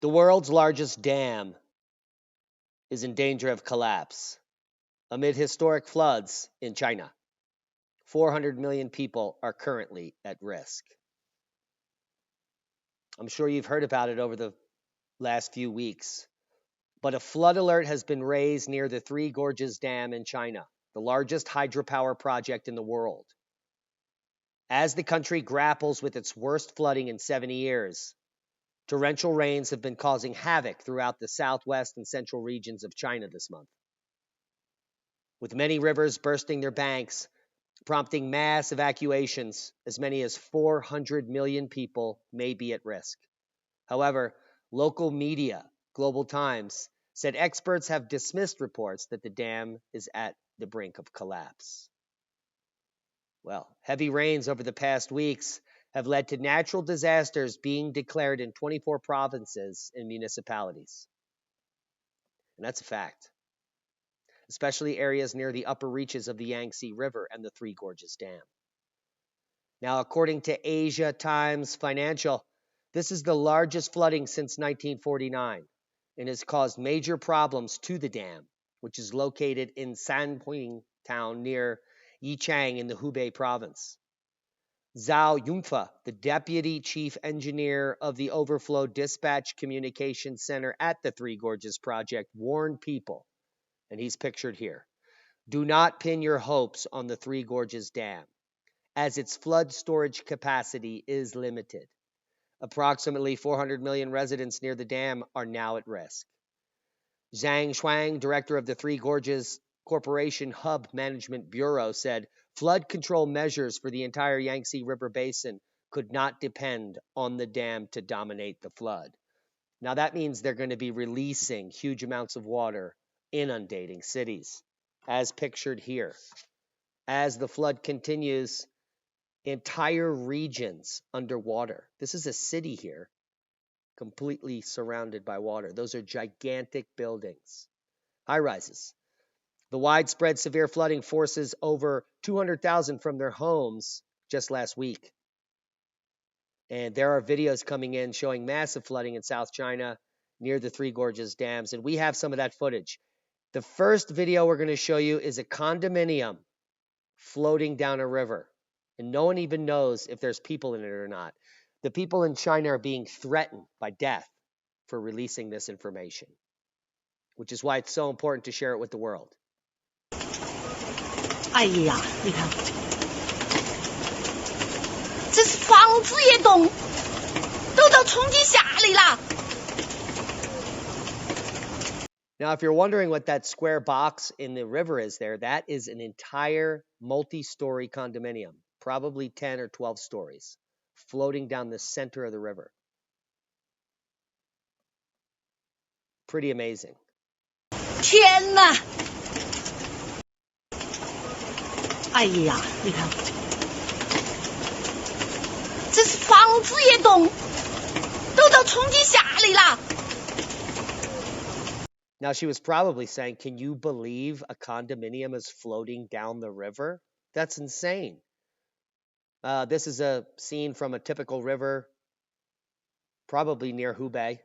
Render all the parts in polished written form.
The world's largest dam is in danger of collapse amid historic floods in China. 400 million people are currently at risk. I'm sure you've heard about it over the last few weeks, but a flood alert has been raised near the Three Gorges Dam in China, the largest hydropower project in the world. As the country grapples with its worst flooding in 70 years, torrential rains have been causing havoc throughout the southwest and central regions of China this month, with many rivers bursting their banks, prompting mass evacuations. As many as 400 million people may be at risk. However, local media, Global Times, said experts have dismissed reports that the dam is at the brink of collapse. Well, heavy rains over the past weeks have led to natural disasters being declared in 24 provinces and municipalities. And that's a fact, especially areas near the upper reaches of the Yangtze River and the Three Gorges Dam. Now, according to Asia Times Financial, this is the largest flooding since 1949 and has caused major problems to the dam, which is located in Sanping town near Yichang in the Hubei province. Zhao Yunfa, the deputy chief engineer of the Overflow Dispatch Communications Center at the Three Gorges Project, warned people, and he's pictured here, do not pin your hopes on the Three Gorges Dam, as its flood storage capacity is limited. Approximately 400 million residents near the dam are now at risk. Zhang Shuang, director of the Three Gorges Corporation Hub Management Bureau, said flood control measures for the entire Yangtze River Basin could not depend on the dam to dominate the flood. Now that means they're going to be releasing huge amounts of water, inundating cities, as pictured here. As the flood continues, entire regions underwater. This is a city here, completely surrounded by water. Those are gigantic buildings, high-rises. The widespread severe flooding forces over 200,000 from their homes just last week. And there are videos coming in showing massive flooding in South China near the Three Gorges dams, and we have some of that footage. The first video we're going to show you is a condominium floating down a river, and no one even knows if there's people in it or not. The people in China are being threatened by death for releasing this information, which is why it's so important to share it with the world. 哎呀，你看，这是房子也动，都到冲击下里了。 Now, if you're wondering what that square box in the river is there, that is an entire multi-story condominium, probably 10 or 12 stories, floating down the center of the river. Pretty amazing. 天哪！哎呀，你看，这是房子也动，都到冲击下里了。 Now, she was probably saying, can you believe a condominium is floating down the river? That's insane. This is a scene from a typical river, probably near Hubei.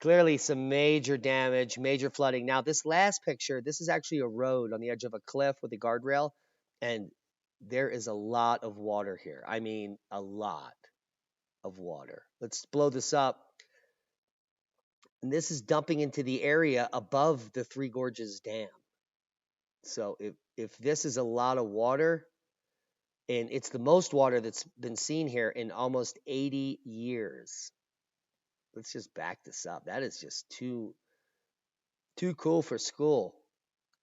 Clearly some major damage, major flooding. Now, this last picture, this is actually a road on the edge of a cliff with a guardrail, and there is a lot of water here. I mean, a lot of water. Let's blow this up. And this is dumping into the area above the Three Gorges Dam. So if this is a lot of water, and it's the most water that's been seen here in almost 80 years. Let's just back this up. That is just too cool for school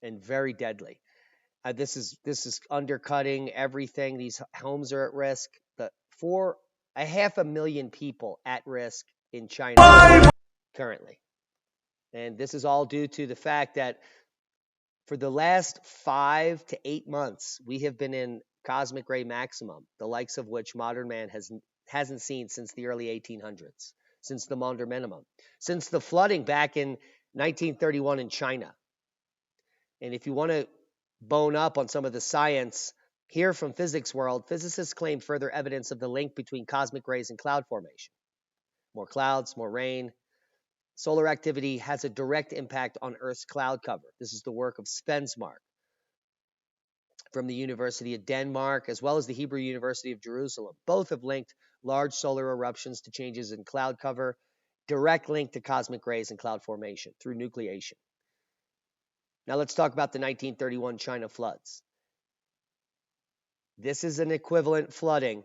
and very deadly. This is undercutting everything. These homes are at risk. For 500,000 people at risk in China currently. And this is all due to the fact that For the last 5 to 8 months, we have been in cosmic ray maximum, the likes of which modern man hasn't seen since the early 1800s, since the Maunder minimum, since the flooding back in 1931 in China. And if you want to bone up on some of the science here from Physics World, physicists claim further evidence of the link between cosmic rays and cloud formation. More clouds, more rain. Solar activity has a direct impact on Earth's cloud cover. This is the work of Svensmark from the University of Denmark, as well as the Hebrew University of Jerusalem. Both have linked large solar eruptions to changes in cloud cover, direct link to cosmic rays and cloud formation through nucleation. Now let's talk about the 1931 China floods. This is an equivalent flooding,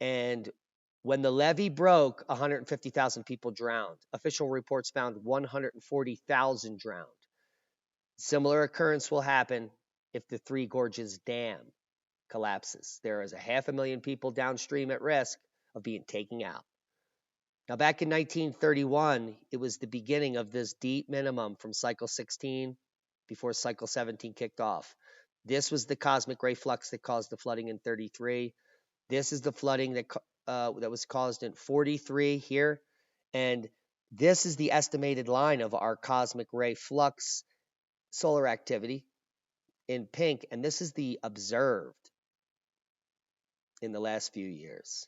and when the levee broke, 150,000 people drowned. Official reports found 140,000 drowned. Similar occurrence will happen if the Three Gorges Dam collapses. There is 500,000 people downstream at risk of being taken out. Now, back in 1931, it was the beginning of this deep minimum from cycle 16 before cycle 17 kicked off. This was the cosmic ray flux that caused the flooding in 33. This is the flooding that was caused in 43 here. And this is the estimated line of our cosmic ray flux solar activity in pink. And this is the observed in the last few years.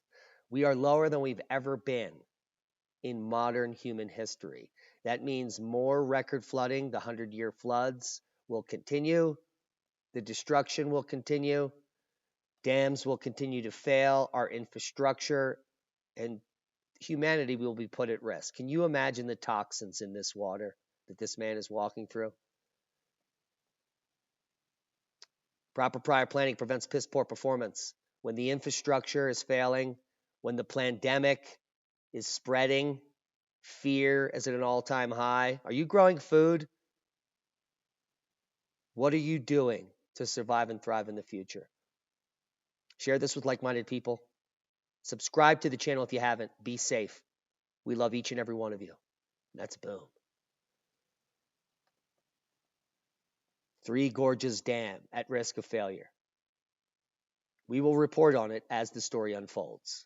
We are lower than we've ever been in modern human history. That means more record flooding. The 100-year floods will continue. The destruction will continue. Dams will continue to fail. Our infrastructure and humanity will be put at risk. Can you imagine the toxins in this water that this man is walking through? Proper prior planning prevents piss poor performance. When the infrastructure is failing, when the pandemic is spreading, fear is at an all-time high. Are you growing food? What are you doing to survive and thrive in the future? Share this with like-minded people. Subscribe to the channel if you haven't. Be safe. We love each and every one of you. That's boom. Three Gorges Dam at risk of failure. We will report on it as the story unfolds.